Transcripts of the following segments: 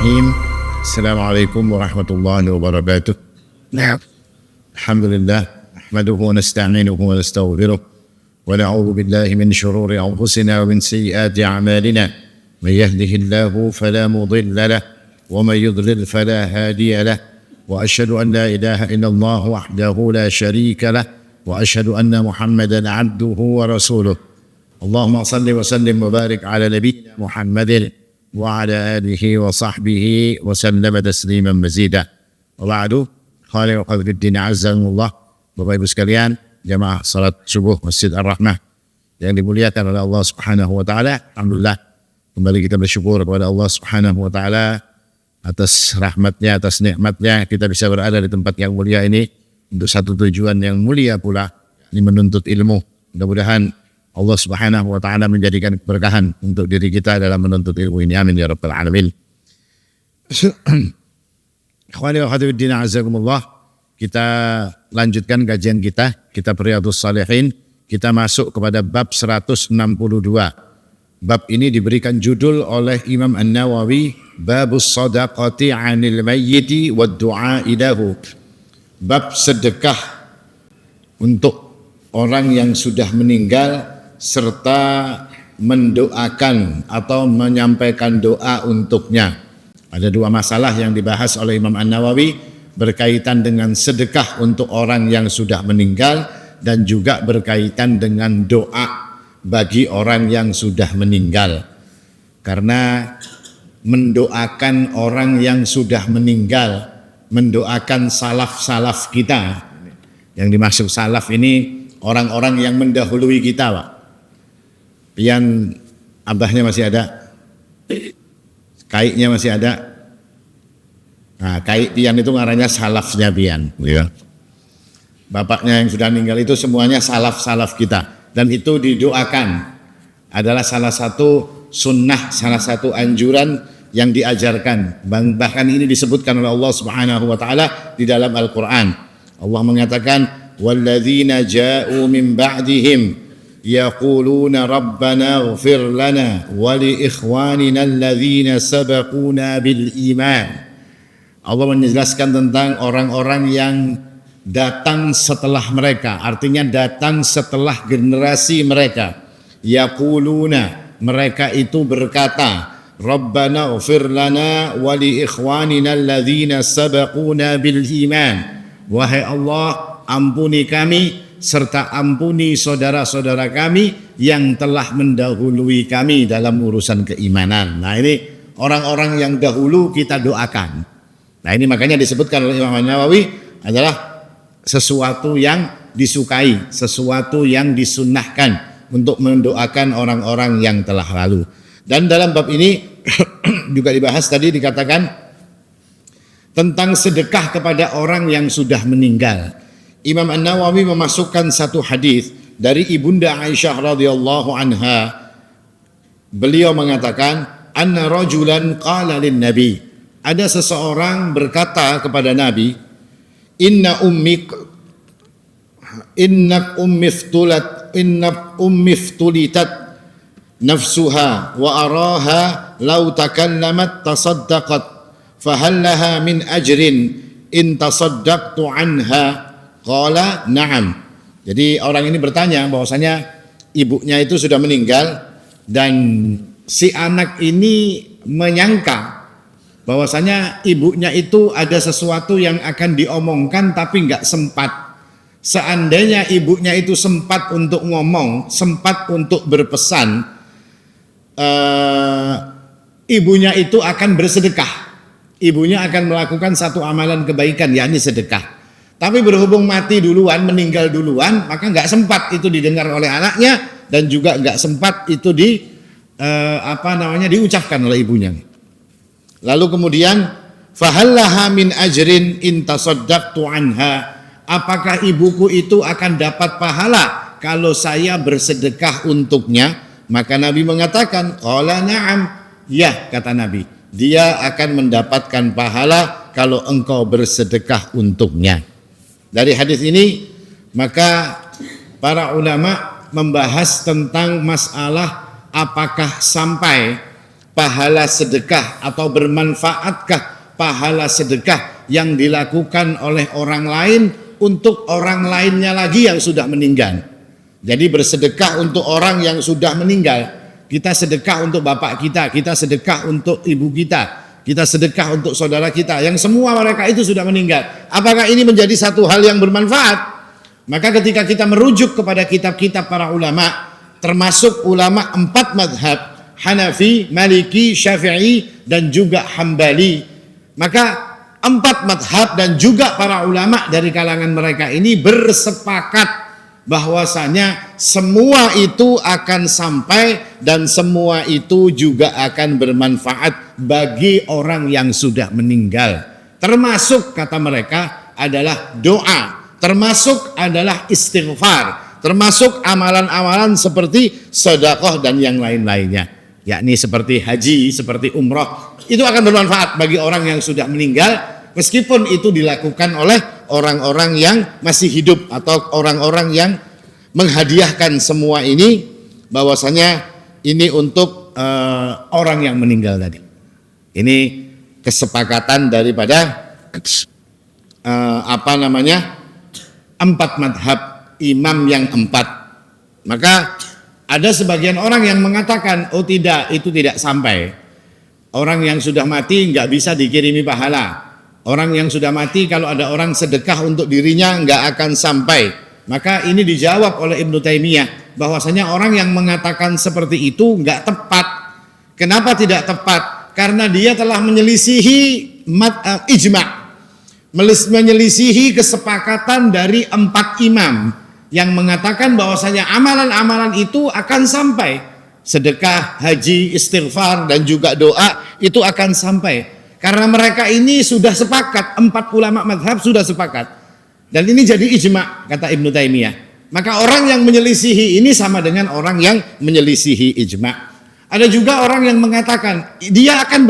Bismillahirrahmanirrahim. Assalamualaikum warahmatullahi wabarakatuh. Alhamdulillah, nahmaduhu wa nasta'inuhu wa nastaghfiruh wa na'udzu billahi min shururi anfusina wa min sayyiati a'malina. May yahdihillahu fala mudilla lahu wa may yudlil fala hadiya lahu. Wa asyhadu an la ilaha illallah wahdahu la syarika lahu wa asyhadu anna Muhammadan 'abduhu wa rasuluh. Allahumma shalli wa sallim wa barik ala nabiyyina Muhammadin wa ala alihi wa sahbihi wa sallama tasliman mazida. Wa ba'du, khali wa qadriddin azzamullah. Bapak Ibu sekalian, jamaah salat subuh Masjid Ar-Rahmah yang dimuliakan oleh Allah Subhanahu wa taala. Alhamdulillah, kembali kita bersyukur kepada Allah Subhanahu wa taala atas rahmatnya, atas nikmatnya kita bisa berada di tempat yang mulia ini untuk satu tujuan yang mulia pula, ini menuntut ilmu. Mudah-mudahan Allah Subhanahu wa taala menjadikan keberkahan untuk diri kita dalam menuntut ilmu ini. Amin ya rabbal alamin. Ikhwani wa akhwati azakumullah. Kita lanjutkan kajian kita, kitab Riyadhus Shalihin. Kita masuk kepada bab 162. Bab ini diberikan judul oleh Imam An-Nawawi, Babus Shadaqati 'anil mayyiti wad du'a ilahu. Bab sedekah untuk orang yang sudah meninggal serta mendoakan atau menyampaikan doa untuknya. Ada dua masalah yang dibahas oleh Imam An-Nawawi berkaitan dengan sedekah untuk orang yang sudah meninggal dan juga berkaitan dengan doa bagi orang yang sudah meninggal. Karena mendoakan orang yang sudah meninggal, mendoakan salaf-salaf kita. Yang dimaksud salaf ini orang-orang yang mendahului kita, Pak. Pian abahnya masih ada, kaiknya masih ada. Nah, kaik pian itu ngaranya salafnya pian, ya. Bapaknya yang sudah meninggal itu semuanya salaf-salaf kita, dan itu didoakan adalah salah satu sunnah, salah satu anjuran yang diajarkan. Bahkan ini disebutkan oleh Allah Subhanahu wa taala di dalam Al-Qur'an. Allah mengatakan, "Walladzina ja'u min ba'dihim yaquluna rabbana ighfir lana wa li ikhwanina alladzina sabaquna bil iman." Allah menjelaskan tentang orang-orang yang datang setelah mereka, artinya datang setelah generasi mereka. Yaquluna, mereka itu berkata, rabbana ighfir lana wa li ikhwanina alladzina sabaquna bil iman. Wahai Allah, ampuni kami serta ampuni saudara-saudara kami yang telah mendahului kami dalam urusan keimanan. Nah, ini orang-orang yang dahulu kita doakan. Nah, ini makanya disebutkan oleh Imam Nawawi adalah sesuatu yang disukai, sesuatu yang disunnahkan untuk mendoakan orang-orang yang telah lalu. Dan dalam bab ini juga dibahas tadi, dikatakan tentang sedekah kepada orang yang sudah meninggal. Imam An-Nawawi memasukkan satu hadis dari Ibunda Aisyah radhiyallahu anha. Beliau mengatakan, anna rajulan qala lin nabi. Ada seseorang berkata kepada Nabi, inna ummi ftulitat nafsuha wa araha law takallamat tasaddaqat fahal laha min ajrin in tasaddaqtu anha. Qala na'am. Jadi orang ini bertanya bahwasanya ibunya itu sudah meninggal dan si anak ini menyangka bahwasanya ibunya itu ada sesuatu yang akan diomongkan tapi enggak sempat. Seandainya ibunya itu sempat untuk ngomong, sempat untuk berpesan, ibunya itu akan bersedekah. Ibunya akan melakukan satu amalan kebaikan, yakni sedekah. Tapi berhubung mati duluan, meninggal duluan, maka nggak sempat itu didengar oleh anaknya dan juga nggak sempat itu diucapkan oleh ibunya. Lalu kemudian, fahallaha min ajrin in tasaddaqtu anha. Apakah ibuku itu akan dapat pahala kalau saya bersedekah untuknya? Maka Nabi mengatakan, qala na'am. Ya, kata Nabi, dia akan mendapatkan pahala kalau engkau bersedekah untuknya. Dari hadis ini maka para ulama membahas tentang masalah apakah sampai pahala sedekah atau bermanfaatkah pahala sedekah yang dilakukan oleh orang lain untuk orang lainnya lagi yang sudah meninggal. Jadi bersedekah untuk orang yang sudah meninggal. Kita sedekah untuk bapak kita sedekah untuk ibu kita sedekah untuk saudara kita yang semua mereka itu sudah meninggal. Apakah ini menjadi satu hal yang bermanfaat? Maka ketika kita merujuk kepada kitab-kitab para ulama, termasuk ulama 4 madhab, Hanafi, Maliki, Syafi'i, dan juga Hambali, maka 4 madhab dan juga para ulama dari kalangan mereka ini bersepakat bahwasanya semua itu akan sampai dan semua itu juga akan bermanfaat bagi orang yang sudah meninggal. Termasuk kata mereka adalah doa, termasuk adalah istighfar, termasuk amalan-amalan seperti sedekah dan yang lain-lainnya, yakni seperti haji, seperti umroh, itu akan bermanfaat bagi orang yang sudah meninggal meskipun itu dilakukan oleh orang-orang yang masih hidup atau orang-orang yang menghadiahkan semua ini, bahwasanya ini untuk orang yang meninggal tadi. Ini kesepakatan daripada 4 madhab imam yang 4. Maka ada sebagian orang yang mengatakan, oh tidak, itu tidak sampai. Orang yang sudah mati nggak bisa dikirimi pahala. Orang yang sudah mati kalau ada orang sedekah untuk dirinya nggak akan sampai. Maka ini dijawab oleh Ibnu Taimiyah bahwasanya orang yang mengatakan seperti itu nggak tepat. Kenapa tidak tepat? Karena dia telah menyelisihi ijma', menyelisihi kesepakatan dari 4 imam yang mengatakan bahwasanya amalan-amalan itu akan sampai. Sedekah, haji, istighfar, dan juga doa itu akan sampai. Karena mereka ini sudah sepakat, 4 ulama mazhab sudah sepakat. Dan ini jadi ijma' kata Ibnu Taimiyah. Maka orang yang menyelisihi ini sama dengan orang yang menyelisihi ijma'. Ada juga orang yang mengatakan dia akan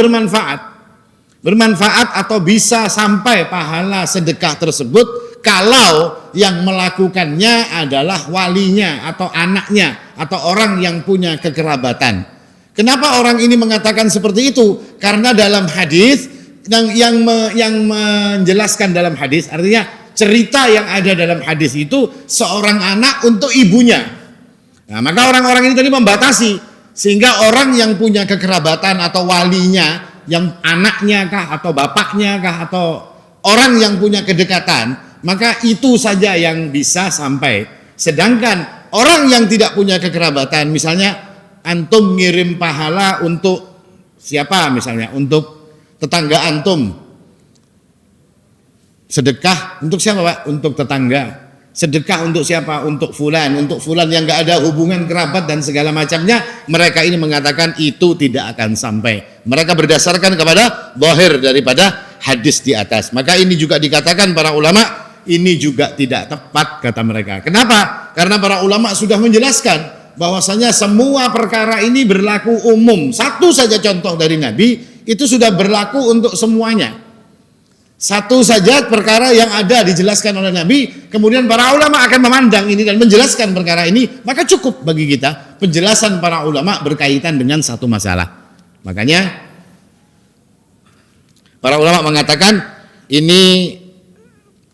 bermanfaat atau bisa sampai pahala sedekah tersebut kalau yang melakukannya adalah walinya atau anaknya atau orang yang punya kekerabatan. Kenapa orang ini mengatakan seperti itu? Karena dalam hadis yang menjelaskan dalam hadis, artinya cerita yang ada dalam hadis itu seorang anak untuk ibunya. Nah, maka orang-orang ini tadi membatasi sehingga orang yang punya kekerabatan atau walinya, yang anaknya kah atau bapaknya kah atau orang yang punya kedekatan, maka itu saja yang bisa sampai. Sedangkan orang yang tidak punya kekerabatan, misalnya antum ngirim pahala untuk siapa, misalnya untuk tetangga antum, sedekah untuk siapa Pak? Untuk tetangga. Sedekah untuk siapa? Untuk fulan yang nggak ada hubungan kerabat dan segala macamnya. Mereka ini mengatakan itu tidak akan sampai. Mereka berdasarkan kepada zahir daripada hadis di atas. Maka ini juga dikatakan para ulama ini juga tidak tepat kata mereka. Kenapa? Karena para ulama sudah menjelaskan bahwasanya semua perkara ini berlaku umum. Satu saja contoh dari Nabi itu sudah berlaku untuk semuanya. Satu saja perkara yang ada dijelaskan oleh Nabi, kemudian para ulama akan memandang ini dan menjelaskan perkara ini, maka cukup bagi kita penjelasan para ulama berkaitan dengan satu masalah. Makanya para ulama mengatakan ini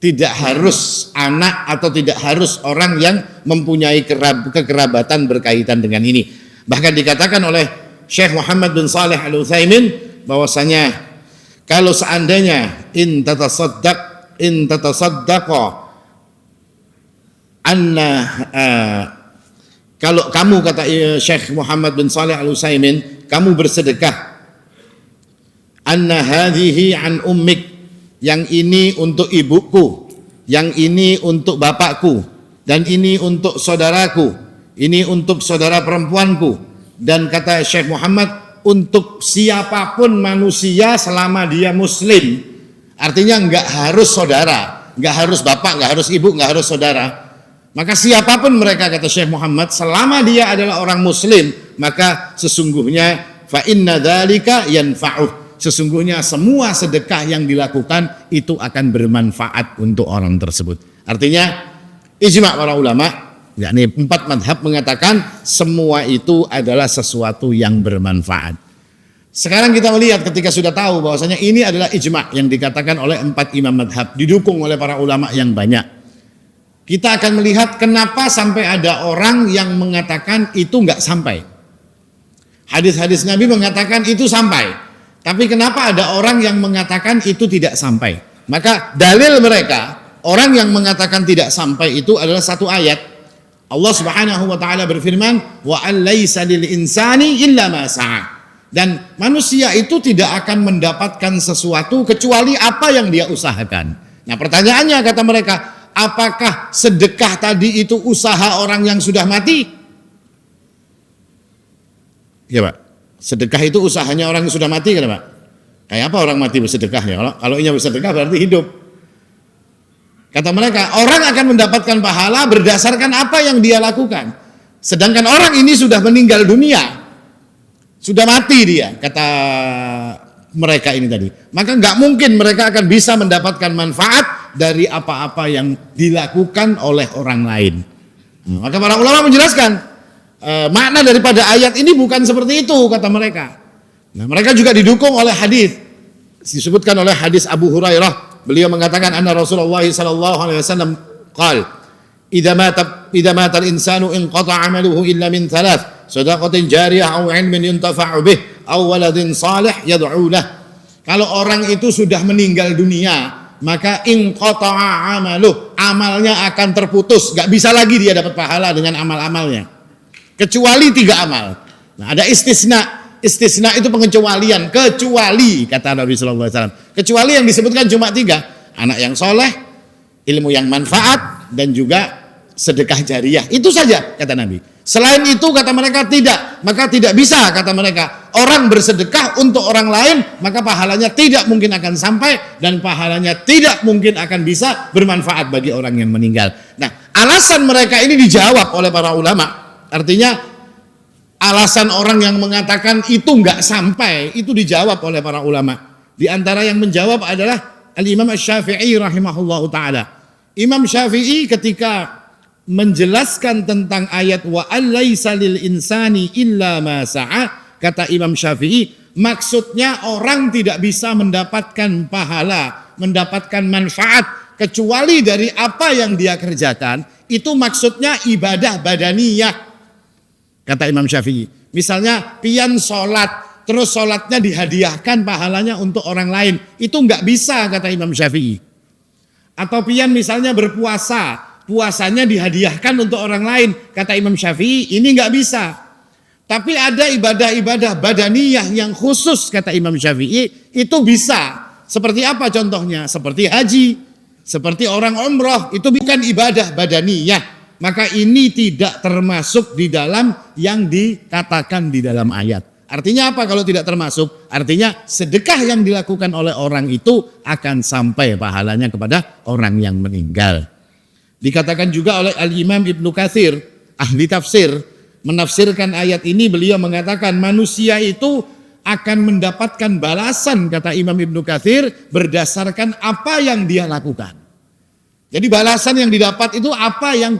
tidak harus anak atau tidak harus orang yang mempunyai kekerabatan berkaitan dengan ini. Bahkan dikatakan oleh Syekh Muhammad bin Shalih Al-Utsaimin bahwasanya kalau seandainya in tatasaddaqa anna kalau kamu kata Syekh Muhammad bin Shalih Al-Utsaimin, kamu bersedekah anna hadhihi an ummik, yang ini untuk ibuku, yang ini untuk bapakku, dan ini untuk saudaraku, ini untuk saudara perempuanku, dan kata Syekh Muhammad untuk siapapun manusia selama dia muslim. Artinya enggak harus saudara, enggak harus bapak, enggak harus ibu, enggak harus saudara. Maka siapapun mereka kata Syekh Muhammad selama dia adalah orang muslim, maka sesungguhnya fa inna dzalika yanfa'uh. Sesungguhnya semua sedekah yang dilakukan itu akan bermanfaat untuk orang tersebut. Artinya ijma' para ulama, yakni 4 madhab mengatakan semua itu adalah sesuatu yang bermanfaat. Sekarang kita melihat ketika sudah tahu bahwasanya ini adalah ijma' yang dikatakan oleh 4 imam madhab, didukung oleh para ulama yang banyak. Kita akan melihat kenapa sampai ada orang yang mengatakan itu enggak sampai. Hadis-hadis Nabi mengatakan itu sampai. Tapi kenapa ada orang yang mengatakan itu tidak sampai? Maka dalil mereka, orang yang mengatakan tidak sampai itu adalah satu ayat. Allah Subhanahu wa taala berfirman, "Wa allaisa lil insani illa ma sa'a." Dan manusia itu tidak akan mendapatkan sesuatu kecuali apa yang dia usahakan. Nah, pertanyaannya kata mereka, apakah sedekah tadi itu usaha orang yang sudah mati? Ya, Pak. Sedekah itu usahanya orang yang sudah mati kan, Pak? Kayak apa orang mati bersedekah ya? Kalau ia bersedekah berarti hidup. Kata mereka, orang akan mendapatkan pahala berdasarkan apa yang dia lakukan. Sedangkan orang ini sudah meninggal dunia. Sudah mati dia, kata mereka ini tadi. Maka nggak mungkin mereka akan bisa mendapatkan manfaat dari apa-apa yang dilakukan oleh orang lain. Maka para ulama menjelaskan, makna daripada ayat ini bukan seperti itu, kata mereka. Nah, mereka juga didukung oleh hadis. Disebutkan oleh hadis Abu Hurairah. Beliau mengatakan, anna Rasulullah sallallahu alaihi wasallam qala, idza mata al-insanu inqata 'amaluhu illa min thalath. Shadaqatin jariyah aw ilmin yuntafa'u bih aw waladin salih yad'u lah. Kalau orang itu sudah meninggal dunia, maka inqata'a amaluh, amalnya akan terputus, enggak bisa lagi dia dapat pahala dengan amal-amalnya. Kecuali 3 amal. Nah, ada istisna. Istisna itu pengecualian, kecuali kata Nabi sallallahu alaihi wasallam. Kecuali yang disebutkan cuma 3, anak yang soleh, ilmu yang manfaat, dan juga sedekah jariyah. Itu saja kata Nabi. Selain itu kata mereka tidak, maka tidak bisa kata mereka. Orang bersedekah untuk orang lain, maka pahalanya tidak mungkin akan sampai dan pahalanya tidak mungkin akan bisa bermanfaat bagi orang yang meninggal. Nah, alasan mereka ini dijawab oleh para ulama. Artinya alasan orang yang mengatakan itu enggak sampai itu dijawab oleh para ulama. Di antara yang menjawab adalah Al-Imam Asy-Syafi'i rahimahullahu taala. Imam Syafi'i ketika menjelaskan tentang ayat wa allaisa lil insani illa ma sa'a, kata Imam Syafi'i, maksudnya orang tidak bisa mendapatkan pahala, mendapatkan manfaat kecuali dari apa yang dia kerjakan. Itu maksudnya ibadah badaniyah, kata Imam Syafi'i. Misalnya pian sholat, terus sholatnya dihadiahkan pahalanya untuk orang lain, itu enggak bisa kata Imam Syafi'i. Atau pian misalnya berpuasa, puasanya dihadiahkan untuk orang lain, kata Imam Syafi'i, ini enggak bisa. Tapi ada ibadah-ibadah badaniyah yang khusus, kata Imam Syafi'i, itu bisa. Seperti apa contohnya? Seperti haji, seperti orang umroh, itu bukan ibadah badaniyah. Maka ini tidak termasuk di dalam yang dikatakan di dalam ayat. Artinya apa kalau tidak termasuk? Artinya sedekah yang dilakukan oleh orang itu akan sampai pahalanya kepada orang yang meninggal. Dikatakan juga oleh Al-Imam Ibnu Katsir, ahli tafsir, menafsirkan ayat ini, beliau mengatakan manusia itu akan mendapatkan balasan, kata Imam Ibnu Katsir, berdasarkan apa yang dia lakukan. Jadi balasan yang didapat itu apa yang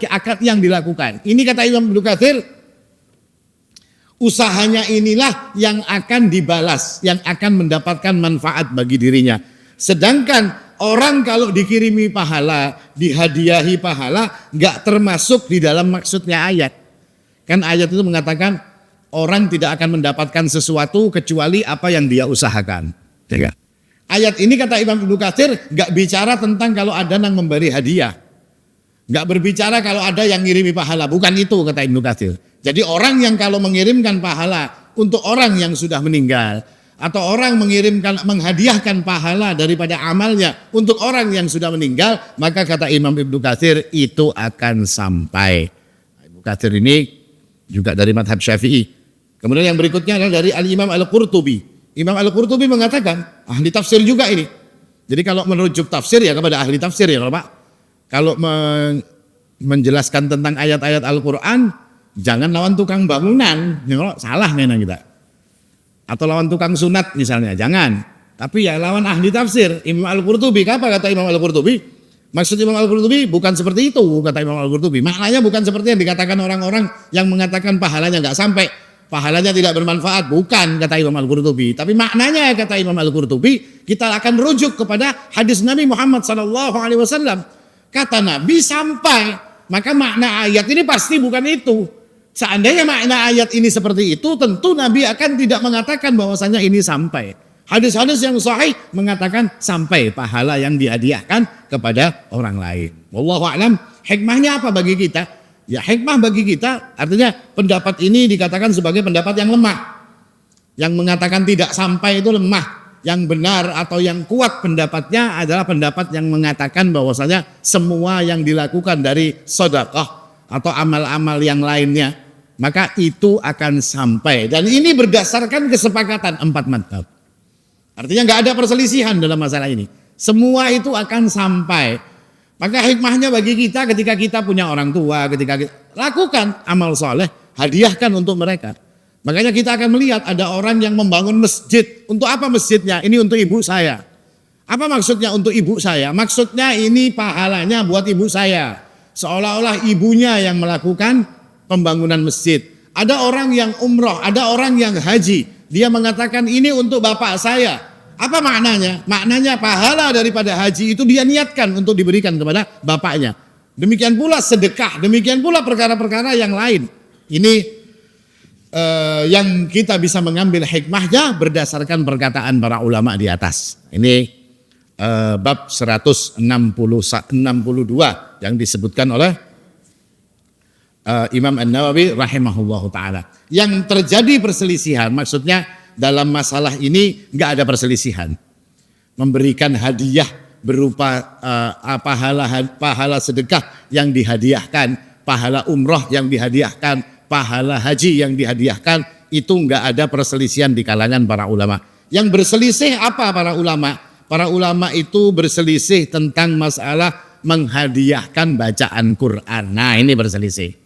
dilakukan. Ini kata Imam Ibnu Katsir, usahanya inilah yang akan dibalas, yang akan mendapatkan manfaat bagi dirinya. Sedangkan orang kalau dikirimi pahala, dihadiahi pahala, nggak termasuk di dalam maksudnya ayat. Kan ayat itu mengatakan orang tidak akan mendapatkan sesuatu kecuali apa yang dia usahakan. Ya. Ayat ini kata Imam Ibnu Katsir nggak bicara tentang kalau ada yang memberi hadiah, nggak berbicara kalau ada yang ngirimi pahala. Bukan itu kata Ibnu Katsir. Jadi orang yang kalau mengirimkan pahala untuk orang yang sudah meninggal, atau orang menghadiahkan pahala daripada amalnya untuk orang yang sudah meninggal, maka kata Imam Ibnu Katsir itu akan sampai. Ibnu Katsir ini juga dari mazhab Syafi'i. Kemudian yang berikutnya adalah dari Al-Imam Al-Qurtubi. Imam Al-Qurtubi mengatakan, ahli tafsir juga ini. Jadi kalau merujuk tafsir ya kepada ahli tafsir ya Pak. Kalau menjelaskan tentang ayat-ayat Al-Quran, jangan lawan tukang bangunan. Salah memang kita. Atau lawan tukang sunat misalnya, jangan. Tapi ya lawan ahli tafsir. Imam Al-Qurtubi, apa kata Imam Al-Qurtubi? Maksud Imam Al-Qurtubi bukan seperti itu, kata Imam Al-Qurtubi. Maknanya bukan seperti yang dikatakan orang-orang yang mengatakan pahalanya nggak sampai. pahalanya tidak bermanfaat. Bukan, kata Imam Al-Qurtubi. Tapi maknanya, kata Imam Al-Qurtubi, kita akan rujuk kepada hadis Nabi Muhammad SAW. Kata Nabi sampai, maka makna ayat ini pasti bukan itu. Seandainya makna ayat ini seperti itu, tentu Nabi akan tidak mengatakan bahwasanya ini sampai. Hadis-hadis yang sahih mengatakan sampai pahala yang dihadiahkan kepada orang lain. Wallahu a'lam. Hikmahnya apa bagi kita? Ya, hikmah bagi kita artinya pendapat ini dikatakan sebagai pendapat yang lemah. Yang mengatakan tidak sampai itu lemah. Yang benar atau yang kuat pendapatnya adalah pendapat yang mengatakan bahwasanya semua yang dilakukan dari sedekah atau amal-amal yang lainnya, maka itu akan sampai. Dan ini berdasarkan kesepakatan 4 mazhab. Artinya nggak ada perselisihan dalam masalah ini. Semua itu akan sampai. Maka hikmahnya bagi kita ketika kita punya orang tua, ketika kita lakukan amal soleh, hadiahkan untuk mereka. Makanya kita akan melihat ada orang yang membangun masjid. Untuk apa masjidnya? Ini untuk ibu saya. Apa maksudnya untuk ibu saya? Maksudnya ini pahalanya buat ibu saya. Seolah-olah ibunya yang melakukan pembangunan masjid. Ada orang yang umroh, ada orang yang haji. Dia mengatakan ini untuk bapak saya. Apa maknanya? Maknanya pahala daripada haji itu dia niatkan untuk diberikan kepada bapaknya. Demikian pula sedekah, demikian pula perkara-perkara yang lain. Ini yang kita bisa mengambil hikmahnya berdasarkan perkataan para ulama di atas. Ini bab 162 yang disebutkan oleh Imam An-Nawawi rahimahullahu ta'ala. Yang terjadi perselisihan maksudnya dalam masalah ini nggak ada perselisihan. Memberikan hadiah berupa pahala sedekah yang dihadiahkan, pahala umroh yang dihadiahkan, pahala haji yang dihadiahkan, itu nggak ada perselisihan di kalangan para ulama. Yang berselisih apa para ulama? Para ulama itu berselisih tentang masalah menghadiahkan bacaan Quran. Nah, ini berselisih.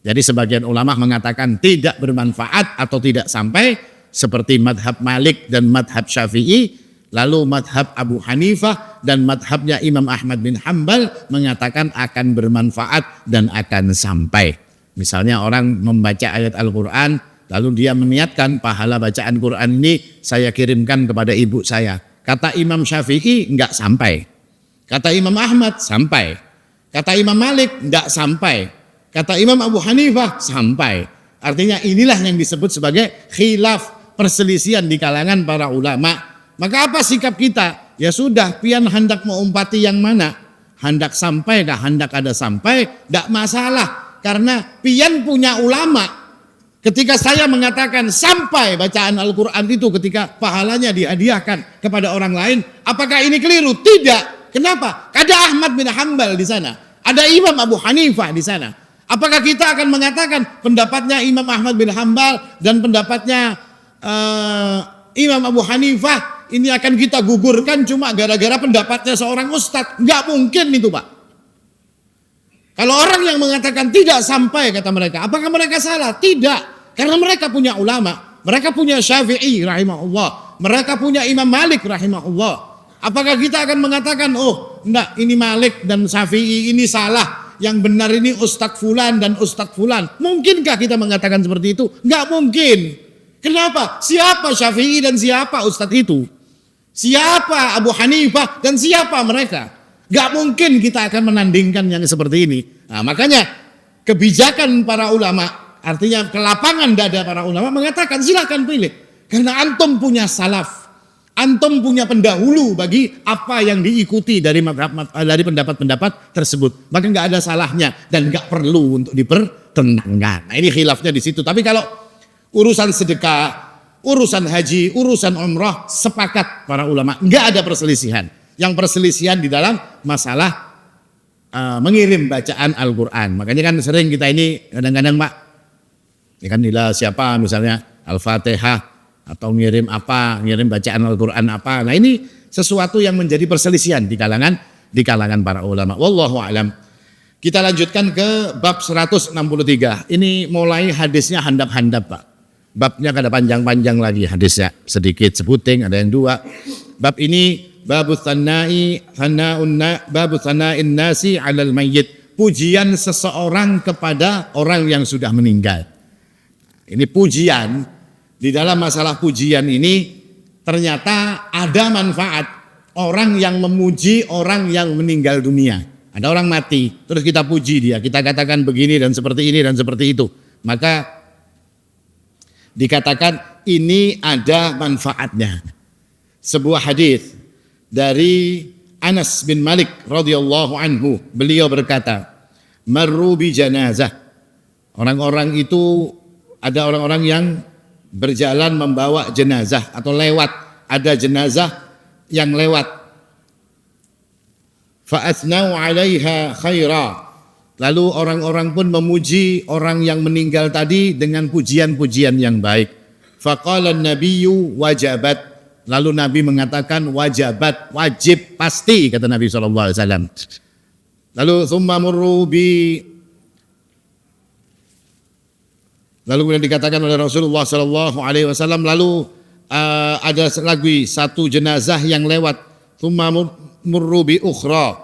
Jadi sebagian ulama mengatakan tidak bermanfaat atau tidak sampai, seperti madhab Malik dan madhab Syafi'i. Lalu madhab Abu Hanifah dan madhabnya Imam Ahmad bin Hanbal mengatakan akan bermanfaat dan akan sampai. Misalnya orang membaca ayat Al-Quran, lalu dia meniatkan pahala bacaan Quran ini saya kirimkan kepada ibu saya. Kata Imam Syafi'i enggak sampai. Kata Imam Ahmad sampai. Kata Imam Malik enggak sampai. Kata Imam Abu Hanifah sampai. Artinya inilah yang disebut sebagai khilaf, perselisihan di kalangan para ulama. Maka apa sikap kita? Ya sudah, pian hendak mengumpati yang mana? Hendak sampai kah? Hendak ada sampai? Tidak masalah. Karena pian punya ulama. Ketika saya mengatakan sampai bacaan Al-Quran itu ketika pahalanya dihadiahkan kepada orang lain, apakah ini keliru? Tidak. Kenapa? Ada Ahmad bin Hanbal di sana. Ada Imam Abu Hanifah di sana. Apakah kita akan mengatakan pendapatnya Imam Ahmad bin Hanbal dan pendapatnya Imam Abu Hanifah ini akan kita gugurkan cuma gara-gara pendapatnya seorang ustadz? Enggak mungkin itu, Pak. Kalau orang yang mengatakan tidak sampai kata mereka, apakah mereka salah? Tidak. Karena mereka punya ulama, mereka punya Syafi'i rahimahullah, mereka punya Imam Malik rahimahullah. Apakah kita akan mengatakan, oh enggak, ini Malik dan Syafi'i ini salah, yang benar ini Ustadz Fulan dan Ustadz Fulan? Mungkinkah kita mengatakan seperti itu? Enggak mungkin. Kenapa? Siapa Syafi'i dan siapa Ustadz itu? Siapa Abu Hanifah dan siapa mereka? Gak mungkin kita akan menandingkan yang seperti ini. Nah, makanya kebijakan para ulama, artinya kelapangan dada para ulama mengatakan silakan pilih. Karena antum punya salaf, antum punya pendahulu bagi apa yang diikuti dari pendapat-pendapat tersebut. Maka gak ada salahnya dan gak perlu untuk dipertentangkan. Nah, ini khilafnya di situ. Tapi kalau urusan sedekah, urusan haji, urusan umrah, sepakat para ulama, gak ada perselisihan. Yang perselisihan di dalam masalah mengirim bacaan Al-Quran. Makanya kan sering kita ini kadang-kadang, Pak, ya kan nila siapa misalnya Al-Fatihah atau ngirim apa, ngirim bacaan Al-Quran apa. Nah, ini sesuatu yang menjadi perselisihan di kalangan para ulama. Wallahu a'lam. Kita lanjutkan ke bab 163. Ini mulai hadisnya handap-handap, Pak. Babnya kada panjang-panjang lagi hadisnya, sedikit sebuting, ada yang 2. Bab ini babu thana'in nasi 'alal mayyit, pujian seseorang kepada orang yang sudah meninggal. Ini pujian. Di dalam masalah pujian ini ternyata ada manfaat. Orang yang memuji orang yang meninggal dunia. Ada orang mati, terus kita puji dia. Kita katakan begini dan seperti ini dan seperti itu. Maka dikatakan ini ada manfaatnya. Sebuah hadis dari Anas bin Malik radhiyallahu anhu, beliau berkata, marru bi janazah. Orang-orang itu ada orang-orang yang berjalan membawa jenazah atau lewat, ada jenazah yang lewat. Fa athnau 'alaiha khaira. Lalu orang-orang pun memuji orang yang meninggal tadi dengan pujian-pujian yang baik. Faqala an-nabiyyu wajabat. Lalu Nabi mengatakan wajabat, wajib, pasti, kata Nabi SAW. Lalu thumma murru bi. Lalu kemudian dikatakan oleh Rasulullah SAW, lalu ada lagi satu jenazah yang lewat. Thumma murru bi ukhra.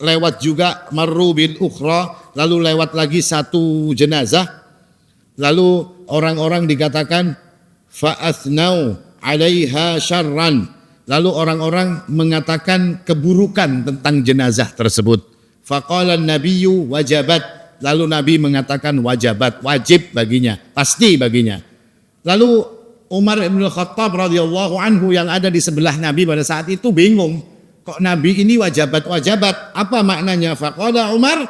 Lewat juga marru bil ukhra, lalu lewat lagi satu jenazah. Lalu orang-orang dikatakan fa'athnau 'alaiha syarran. Lalu orang-orang mengatakan keburukan tentang jenazah tersebut. Faqala an-nabiyyu wajabat. Lalu Nabi mengatakan wajabat, wajib baginya, pasti baginya. Lalu Umar bin Khattab radhiyallahu anhu yang ada di sebelah Nabi pada saat itu bingung. Kok Nabi ini wajabat-wajabat? Apa maknanya? Faqala Umar,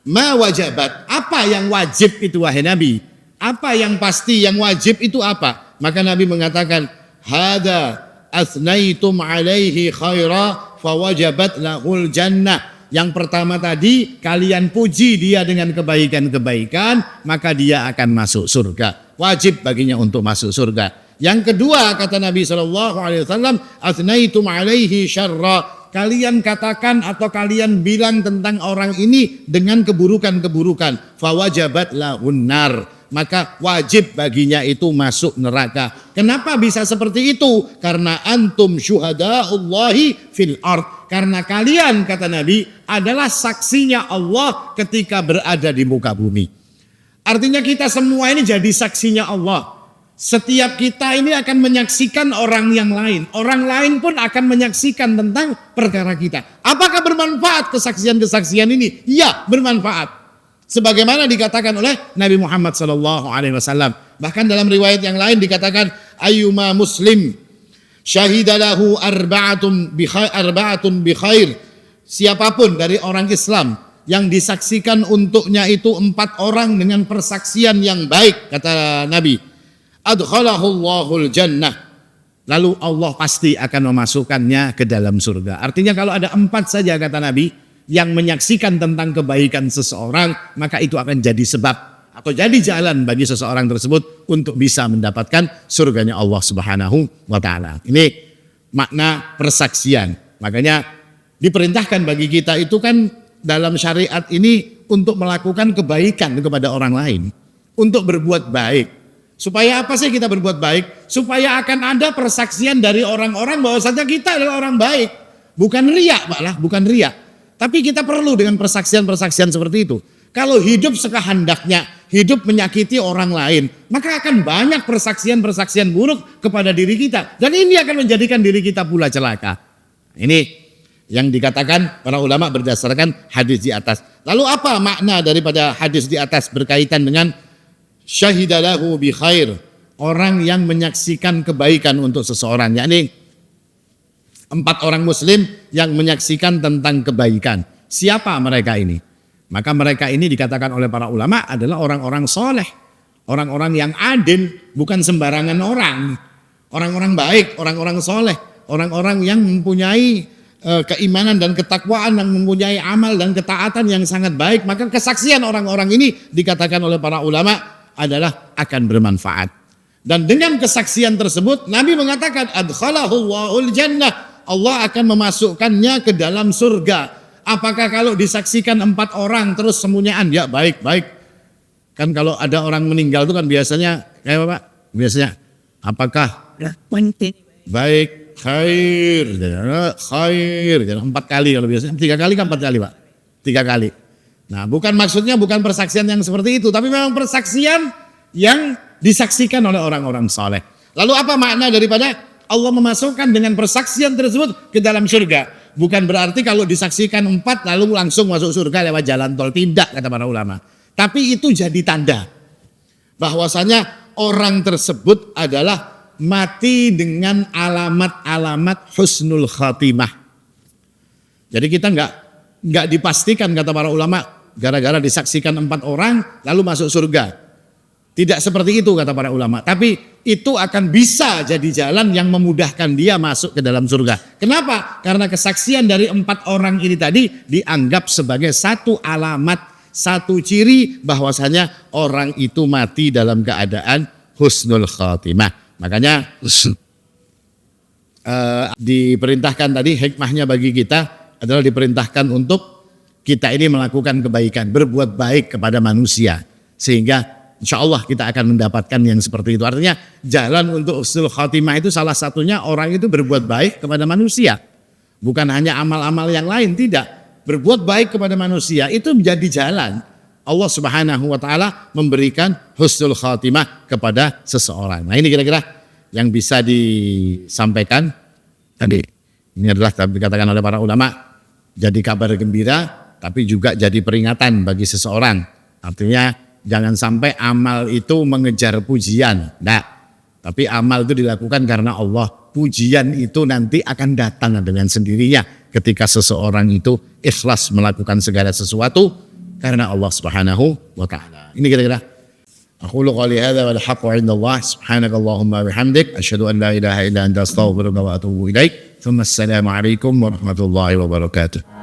ma wajabat? Apa yang wajib itu wahai Nabi? Apa yang pasti, yang wajib itu apa? Maka Nabi mengatakan, hada athnaitum alaihi khaira fawajabat lahul jannah. Yang pertama tadi, kalian puji dia dengan kebaikan-kebaikan, maka dia akan masuk surga. Wajib baginya untuk masuk surga. Yang kedua, kata Nabi SAW, athnaitum alaihi syarra. Kalian katakan atau kalian bilang tentang orang ini dengan keburukan-keburukan. Fawajabat lahun nar. Maka wajib baginya itu masuk neraka. Kenapa bisa seperti itu? Karena antum syuhada'ullahi fil ard. Karena kalian, kata Nabi, adalah saksinya Allah ketika berada di muka bumi. Artinya kita semua ini jadi saksinya Allah. Setiap kita ini akan menyaksikan orang yang lain. Orang lain pun akan menyaksikan tentang perkara kita. Apakah bermanfaat kesaksian-kesaksian ini? Ya, bermanfaat. Sebagaimana dikatakan oleh Nabi Muhammad SAW. Bahkan dalam riwayat yang lain dikatakan, ayyuma muslim syahidalahu arba'atun bi khair. Siapapun dari orang Islam yang disaksikan untuknya itu 4 orang dengan persaksian yang baik, kata Nabi, adkhalahul jannah. Lalu Allah pasti akan memasukkannya ke dalam surga. Artinya kalau ada 4 saja, kata Nabi, yang menyaksikan tentang kebaikan seseorang, maka itu akan jadi sebab atau jadi jalan bagi seseorang tersebut untuk bisa mendapatkan surganya Allah Subhanahu wa taala. Ini makna persaksian. Makanya diperintahkan bagi kita itu kan dalam syariat ini untuk melakukan kebaikan kepada orang lain, untuk berbuat baik. Supaya apa sih kita berbuat baik? Supaya akan ada persaksian dari orang-orang bahwasanya kita adalah orang baik. Bukan riya, malah bukan riya. Tapi kita perlu dengan persaksian-persaksian seperti itu. Kalau hidup sekahandaknya, hidup menyakiti orang lain, maka akan banyak persaksian-persaksian buruk kepada diri kita. Dan ini akan menjadikan diri kita pula celaka. Ini yang dikatakan para ulama berdasarkan hadis di atas. Lalu apa makna daripada hadis di atas berkaitan dengan syahidalahu bi khair? Orang yang menyaksikan kebaikan untuk seseorang. Yakni 4 orang muslim yang menyaksikan tentang kebaikan. Siapa mereka ini? Maka mereka ini dikatakan oleh para ulama adalah orang-orang soleh. Orang-orang yang adil, bukan sembarangan orang. Orang-orang baik, orang-orang soleh. Orang-orang yang mempunyai keimanan dan ketakwaan, yang mempunyai amal dan ketaatan yang sangat baik. Maka kesaksian orang-orang ini dikatakan oleh para ulama adalah akan bermanfaat. Dan dengan kesaksian tersebut Nabi mengatakan adkhalahul jannah. Allah akan memasukkannya ke dalam surga. Apakah kalau disaksikan 4 orang terus semuanyaan? Ya baik-baik. Kan kalau ada orang meninggal itu kan biasanya kayak apa Pak? Biasanya apakah? Baik, khair. Khair. 4 kali kalau biasanya. 3 kali kan 4 kali Pak? 3 kali. Nah, maksudnya bukan persaksian yang seperti itu, tapi memang persaksian yang disaksikan oleh orang-orang saleh. Lalu apa makna daripada Allah memasukkan dengan persaksian tersebut ke dalam surga? Bukan berarti kalau disaksikan 4 lalu langsung masuk surga lewat jalan tol, tidak kata para ulama. Tapi itu jadi tanda bahwasanya orang tersebut adalah mati dengan alamat-alamat husnul khatimah. Jadi kita nggak dipastikan kata para ulama gara-gara disaksikan 4 orang lalu masuk surga. Tidak seperti itu kata para ulama. Tapi itu akan bisa jadi jalan yang memudahkan dia masuk ke dalam surga. Kenapa? Karena kesaksian dari 4 orang ini tadi dianggap sebagai satu alamat, satu ciri bahwasanya orang itu mati dalam keadaan husnul khatimah. Makanya diperintahkan tadi, hikmahnya bagi kita adalah diperintahkan untuk kita ini melakukan kebaikan, berbuat baik kepada manusia. Sehingga insya Allah kita akan mendapatkan yang seperti itu. Artinya jalan untuk husnul khatimah itu salah satunya orang itu berbuat baik kepada manusia. Bukan hanya amal-amal yang lain, tidak. Berbuat baik kepada manusia itu menjadi jalan Allah Subhanahu wa taala memberikan husnul khatimah kepada seseorang. Nah, ini kira-kira yang bisa disampaikan tadi. Ini adalah dikatakan oleh para ulama jadi kabar gembira tapi juga jadi peringatan bagi seseorang. Artinya jangan sampai amal itu mengejar pujian. Nah, tapi amal itu dilakukan karena Allah. Pujian itu nanti akan datang dengan sendirinya ketika seseorang itu ikhlas melakukan segala sesuatu karena Allah Subhanahu wa taala. Ini kira-kira. Aqulu qouli hadza wal haqqu 'indallah subhanakallahumma wa bihamdik asyhadu an la ilaha illa anta astaghfiruka wa atubu ilaik. Assalamu alaikum warahmatullahi wabarakatuh.